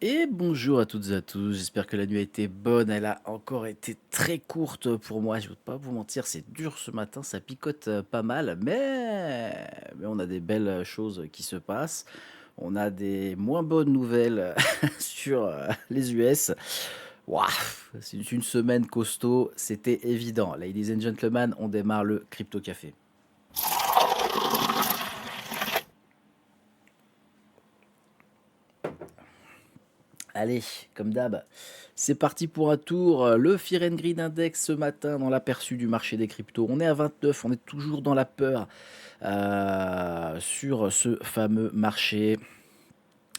Et bonjour à toutes et à tous, j'espère que la nuit a été bonne, elle a encore été très courte pour moi, je ne vais pas vous mentir, c'est dur ce matin, ça picote pas mal, mais on a des belles choses qui se passent, on a des moins bonnes nouvelles sur les US. Ouah, c'est une semaine costaud, c'était évident. Ladies and gentlemen, on démarre le Crypto Café. Allez, comme d'hab, c'est parti pour un tour. Le Fear and Greed Index ce matin dans l'aperçu du marché des cryptos. On est à 29, on est toujours dans la peur sur ce fameux marché.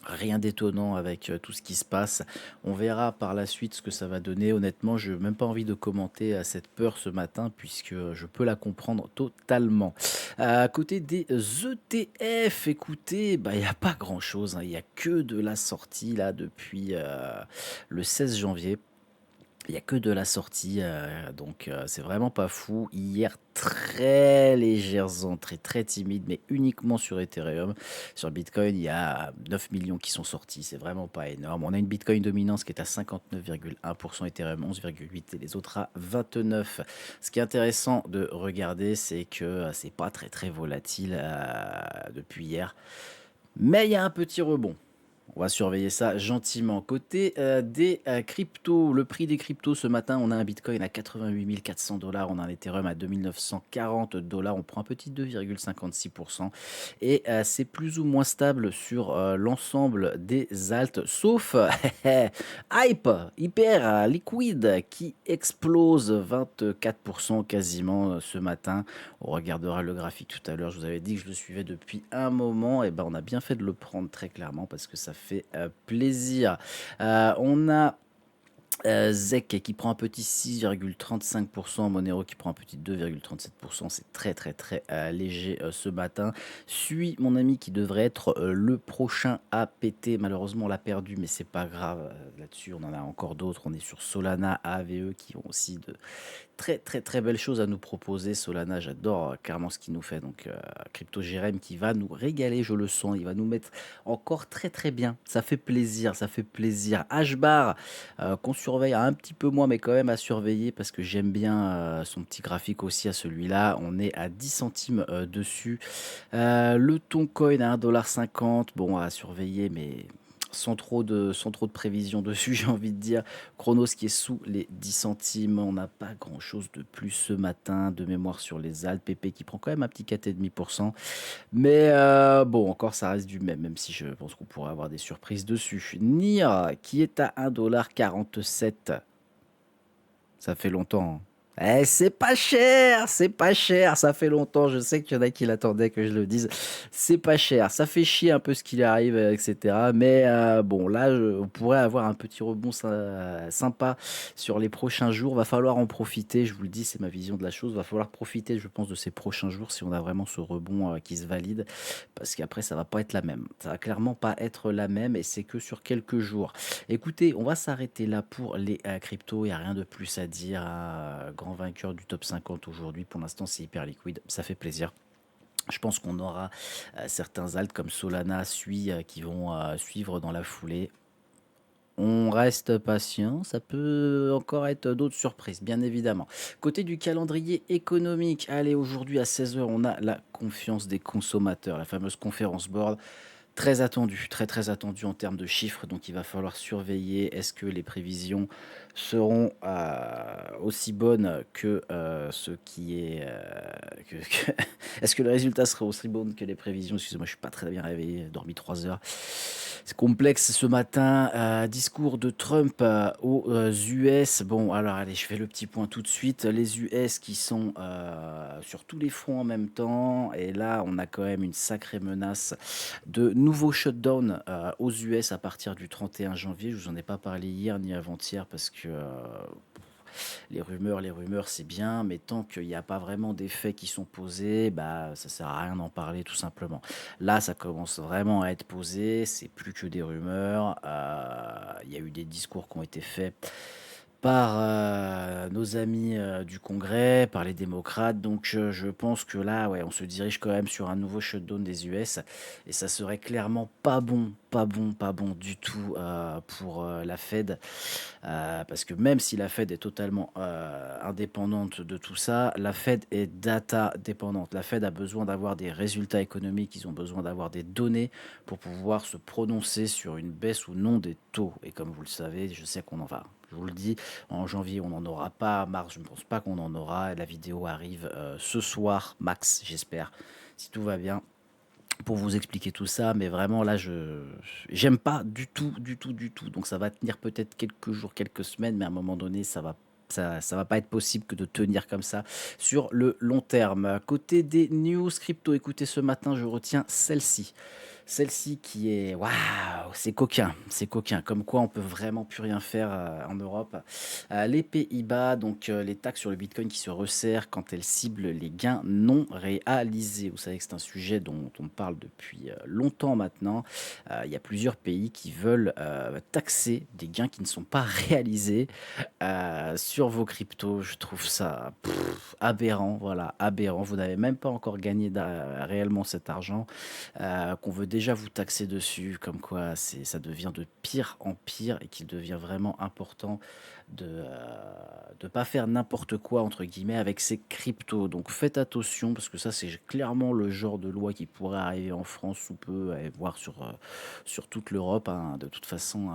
Rien d'étonnant avec tout ce qui se passe. On verra par la suite ce que ça va donner. Honnêtement, je n'ai même pas envie de commenter cette peur ce matin puisque je peux la comprendre totalement. À côté des ETF, écoutez, bah, il n'y a pas grand-chose, hein. Il n'y a que de la sortie là depuis le 16 janvier. Il y a que de la sortie, donc c'est vraiment pas fou. Hier, très légères entrées, très timides, mais uniquement sur Ethereum. Sur Bitcoin, il y a 9 millions qui sont sortis, c'est vraiment pas énorme. On a une Bitcoin dominance qui est à 59,1%, Ethereum 11,8% et les autres à 29%. Ce qui est intéressant de regarder, c'est que c'est pas très très volatile depuis hier, mais il y a un petit rebond. On va surveiller ça gentiment. Côté des cryptos, le prix des cryptos ce matin, on a un Bitcoin à 88 400 dollars, on a un Ethereum à 2940 dollars, on prend un petit 2,56% et c'est plus ou moins stable sur l'ensemble des alts, sauf Hype, hyper liquide qui explose 24% quasiment ce matin. On regardera le graphique tout à l'heure. Je vous avais dit que je le suivais depuis un moment. Et ben, on a bien fait de le prendre très clairement parce que ça fait plaisir. On a ZEC qui prend un petit 6,35%, Monero qui prend un petit 2,37%, c'est très très très léger ce matin. Suis mon ami qui devrait être le prochain à péter, malheureusement on l'a perdu mais c'est pas grave, là-dessus on en a encore d'autres, on est sur Solana, AVE qui ont aussi de très très très belles choses à nous proposer. Solana, j'adore clairement ce qu'il nous fait. Donc Crypto Jérém qui va nous régaler, je le sens. Il va nous mettre encore très très bien. Ça fait plaisir, ça fait plaisir. Hbar, qu'on surveille un petit peu moins, mais quand même à surveiller parce que j'aime bien son petit graphique aussi à celui-là. On est à 10 centimes dessus. Le Toncoin à 1,50 $. Bon, à surveiller, mais sans trop de prévision dessus, j'ai envie de dire. Chronos qui est sous les 10 centimes. On n'a pas grand-chose de plus ce matin de mémoire sur les Alpes. PP qui prend quand même un petit 4,5%. Mais bon, encore, ça reste du même, même si je pense qu'on pourrait avoir des surprises dessus. NIR qui est à 1,47 $. Ça fait longtemps, hein. Eh, c'est pas cher, ça fait longtemps, je sais qu'il y en a qui l'attendaient que je le dise. C'est pas cher, ça fait chier un peu ce qu'il arrive, etc. Mais bon, là, on pourrait avoir un petit rebond sympa sur les prochains jours. Va falloir en profiter, je vous le dis, c'est ma vision de la chose. Va falloir profiter, je pense, de ces prochains jours si on a vraiment ce rebond qui se valide. Parce qu'après, ça va pas être la même. Ça va clairement pas être la même et c'est que sur quelques jours. Écoutez, on va s'arrêter là pour les cryptos. Il n'y a rien de plus à dire, hein. Grand vainqueur du top 50 aujourd'hui. Pour l'instant, c'est hyper liquide. Ça fait plaisir. Je pense qu'on aura certains alts comme Solana, Sui qui vont suivre dans la foulée. On reste patient, ça peut encore être d'autres surprises, bien évidemment. Côté du calendrier économique, allez, aujourd'hui à 16 heures, on a la confiance des consommateurs, la fameuse conférence board. Très attendu, très très attendu en termes de chiffres, donc il va falloir surveiller. Est-ce que les prévisions seront aussi bonnes que ce qui est... Est-ce que le résultat sera aussi bon que les prévisions? Excusez-moi, je suis pas très bien réveillé, dormi 3 heures. C'est complexe ce matin. Discours de Trump aux US. Bon, alors allez, je fais le petit point tout de suite. Les US qui sont sur tous les fronts en même temps. Et là, on a quand même une sacrée menace de nouveaux shutdowns aux US à partir du 31 janvier. Je vous en ai pas parlé hier ni avant-hier parce que les rumeurs, c'est bien, mais tant qu'il n'y a pas vraiment des faits qui sont posés, bah, ça sert à rien d'en parler tout simplement. Là, ça commence vraiment à être posé, c'est plus que des rumeurs. Il y a eu des discours qui ont été faits par, nos amis, du Congrès, par les démocrates. Donc, je pense que là, ouais, on se dirige quand même sur un nouveau shutdown des US et ça serait clairement pas bon, pas bon, pas bon du tout, pour, la Fed. Parce que même si la Fed est totalement, indépendante de tout ça, la Fed est data dépendante. La Fed a besoin d'avoir des résultats économiques, ils ont besoin d'avoir des données pour pouvoir se prononcer sur une baisse ou non des taux. Et comme vous le savez, je sais qu'on en va. Je vous le dis, en janvier, on n'en aura pas. Mars, je ne pense pas qu'on en aura. La vidéo arrive ce soir, max, j'espère, si tout va bien, pour vous expliquer tout ça. Mais vraiment, là, je j'aime pas du tout, du tout, du tout. Donc, ça va tenir peut-être quelques jours, quelques semaines, mais à un moment donné, ça va pas être possible que de tenir comme ça sur le long terme. Côté des news crypto, écoutez, ce matin, je retiens celle-ci. Celle-ci qui est waouh, c'est coquin, c'est coquin. Comme quoi on peut vraiment plus rien faire, en Europe. Les Pays-Bas, donc les taxes sur le bitcoin qui se resserrent quand elles ciblent les gains non réalisés. Vous savez que c'est un sujet dont on parle depuis, longtemps maintenant. Il y a plusieurs pays qui veulent, taxer des gains qui ne sont pas réalisés, sur vos cryptos. Je trouve ça aberrant, voilà, aberrant. Vous n'avez même pas encore gagné réellement cet argent, qu'on veut déjà vous taxer dessus, comme quoi ça devient de pire en pire et qu'il devient vraiment important de pas faire n'importe quoi entre guillemets avec ces cryptos. Donc faites attention parce que ça c'est clairement le genre de loi qui pourrait arriver en France sous peu et voire sur toute l'Europe, hein. De toute façon,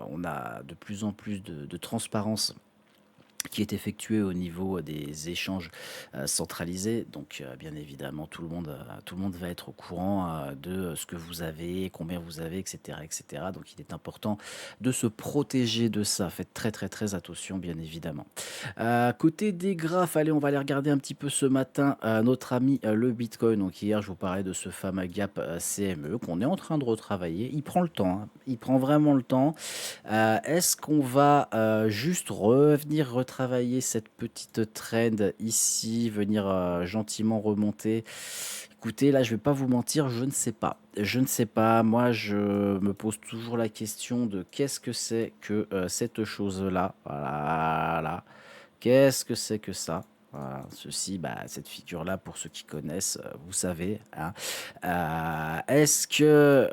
on a de plus en plus de transparence qui est effectué au niveau des échanges, centralisés. Donc, bien évidemment, tout le monde va être au courant, de ce que vous avez, combien vous avez, et cetera, et cetera. Donc, il est important de se protéger de ça. Faites très, très, très attention, bien évidemment. Côté des graphes, allez, on va aller regarder un petit peu ce matin, notre ami, le Bitcoin. Donc, hier, je vous parlais de ce fameux gap, CME qu'on est en train de retravailler. Il prend le temps, hein. Il prend vraiment le temps. Est-ce qu'on va, juste revenir retravailler cette petite trend ici, venir, gentiment remonter? Écoutez, là, je vais pas vous mentir, je ne sais pas. Je ne sais pas. Moi, je me pose toujours la question de qu'est-ce que c'est que, cette chose-là? Voilà. Qu'est-ce que c'est que ça? Voilà, ceci, bah, cette figure-là, pour ceux qui connaissent, vous savez, hein. Est-ce que,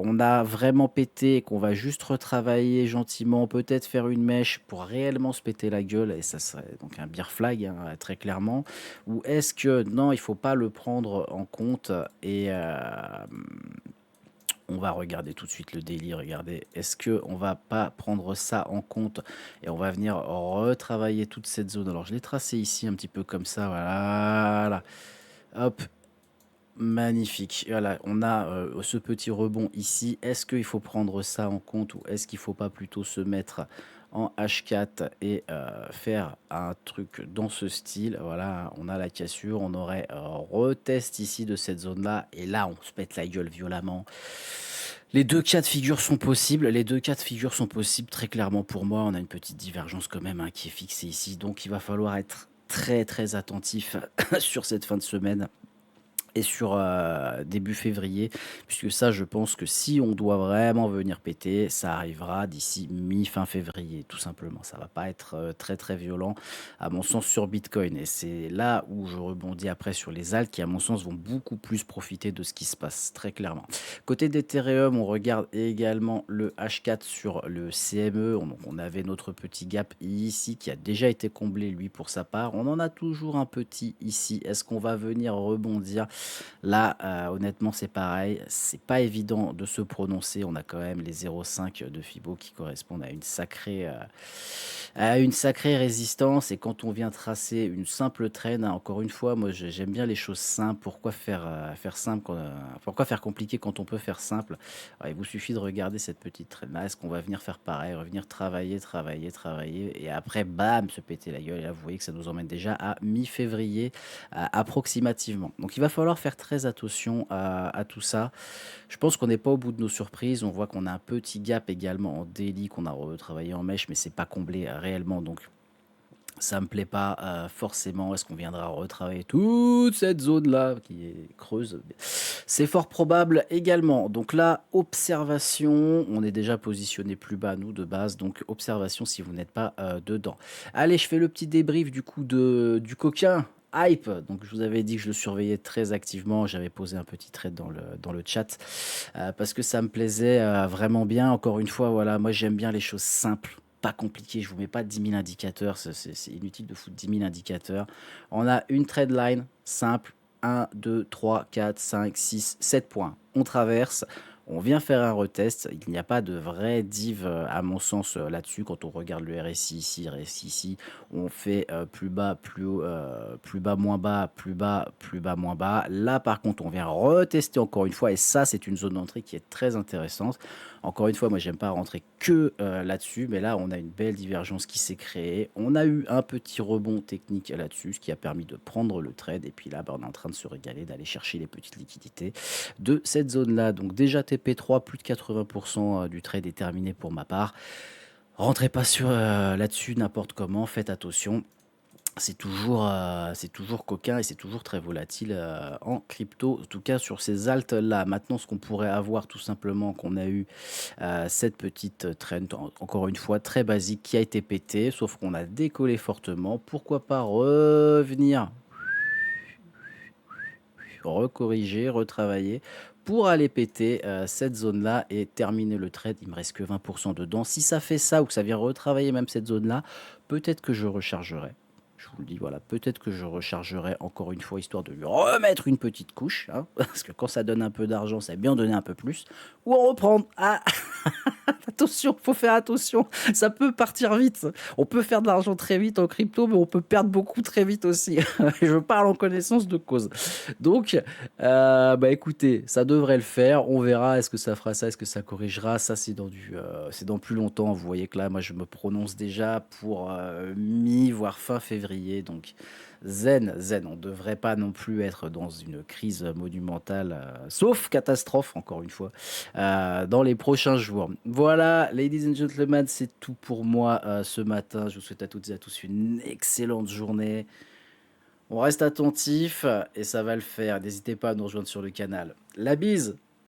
on a vraiment pété et qu'on va juste retravailler gentiment, peut-être faire une mèche pour réellement se péter la gueule et ça serait donc un beer flag, hein, très clairement? Ou est-ce que non, il faut pas le prendre en compte et on va regarder tout de suite le daily, regardez. Est-ce que on va pas prendre ça en compte et on va venir retravailler toute cette zone? Alors je l'ai tracé ici un petit peu comme ça, voilà. Hop, magnifique. Voilà, on a, ce petit rebond ici. Est-ce qu'il faut prendre ça en compte ou est-ce qu'il faut pas plutôt se mettre en H4 et faire un truc dans ce style? Voilà, on a la cassure, on aurait, retest ici de cette zone-là et là, on se pète la gueule violemment. Les 2 cas de figure sont possibles, les 2 cas de figure sont possibles très clairement pour moi. On a une petite divergence quand même, hein, qui est fixée ici, donc il va falloir être très, très attentif sur cette fin de semaine et sur, début février, puisque ça, je pense que si on doit vraiment venir péter, ça arrivera d'ici mi-fin février, tout simplement. Ça va pas être, très, très violent, à mon sens, sur Bitcoin et c'est là où je rebondis après sur les alts qui, à mon sens, vont beaucoup plus profiter de ce qui se passe, très clairement. Côté d'Ethereum, on regarde également le H4 sur le CME. On avait notre petit gap ici qui a déjà été comblé, lui, pour sa part. On en a toujours un petit ici. Est-ce qu'on va venir rebondir? Là, honnêtement, c'est pareil, c'est pas évident de se prononcer. On a quand même les 0,5 de Fibo qui correspondent à une sacrée résistance et quand on vient tracer une simple traîne, hein, encore une fois, moi j'aime bien les choses simples. Faire simple pourquoi faire compliqué quand on peut faire simple? Il vous suffit de regarder cette petite traîne-là. Est-ce qu'on va venir faire pareil? Revenir travailler, travailler, travailler et après bam, se péter la gueule et là, vous voyez que ça nous emmène déjà à mi-février, approximativement. Donc il va falloir faire très attention à tout ça. Je pense qu'on n'est pas au bout de nos surprises. On voit qu'on a un petit gap également en daily qu'on a retravaillé en mèche, mais c'est pas comblé réellement. Donc Ça me plaît pas, forcément. Est-ce qu'on viendra retravailler toute cette zone-là qui est creuse? C'est fort probable également. Donc là, observation, on est déjà positionné plus bas nous de base, donc observation si vous n'êtes pas, dedans. Allez, je fais le petit débrief du coup du coquin. Hype, donc je vous avais dit que je le surveillais très activement, j'avais posé un petit trait dans le chat, parce que ça me plaisait, vraiment bien. Encore une fois, voilà, moi j'aime bien les choses simples, pas compliquées. Je vous mets pas 10 000 indicateurs, c'est inutile de foutre 10 000 indicateurs. On a une trade line simple, 1, 2, 3, 4, 5, 6, 7 points. On traverse, on vient faire un retest. Il n'y a pas de vraie div, à mon sens, là-dessus. Quand on regarde le RSI ici, RSI ici, on fait plus bas, plus haut, plus bas, moins bas, plus bas, plus bas, moins bas. Là, par contre, on vient retester encore une fois. Et ça, c'est une zone d'entrée qui est très intéressante. Encore une fois, moi, j'aime pas rentrer que là-dessus. Mais là, on a une belle divergence qui s'est créée. On a eu un petit rebond technique là-dessus, ce qui a permis de prendre le trade. Et puis là, bah, on est en train de se régaler, d'aller chercher les petites liquidités de cette zone-là. Donc déjà TP3, plus de 80% du trade est terminé pour ma part. Rentrez pas sur là-dessus n'importe comment, faites attention. C'est toujours coquin et c'est toujours très volatile en crypto, en tout cas sur ces altes-là. Maintenant, ce qu'on pourrait avoir tout simplement, qu'on a eu cette petite trend, encore une fois, très basique, qui a été pétée, sauf qu'on a décollé fortement. Pourquoi pas revenir, recorriger, retravailler pour aller péter cette zone-là et terminer le trade. Il me reste que 20% dedans. Si ça fait ça ou que ça vient retravailler même cette zone-là, peut-être que je rechargerai. Je vous le dis, voilà, peut-être que je rechargerai encore une fois, histoire de lui remettre une petite couche, hein, parce que quand ça donne un peu d'argent, ça bien donner un peu plus, ou en reprendre. Ah, attention, faut faire attention, ça peut partir vite. On peut faire de l'argent très vite en crypto, mais on peut perdre beaucoup très vite aussi. Je parle en connaissance de cause. Donc, bah écoutez, ça devrait le faire. On verra. Est-ce que ça fera ça? Est-ce que ça corrigera? Ça, c'est dans plus longtemps. Vous voyez que là, moi, je me prononce déjà pour mi, voire fin février. Donc, zen. On ne devrait pas non plus être dans une crise monumentale, sauf catastrophe, encore une fois, dans les prochains jours. Voilà, ladies and gentlemen, c'est tout pour moi ce matin. Je vous souhaite à toutes et à tous une excellente journée. On reste attentif et ça va le faire. N'hésitez pas à nous rejoindre sur le canal. La bise!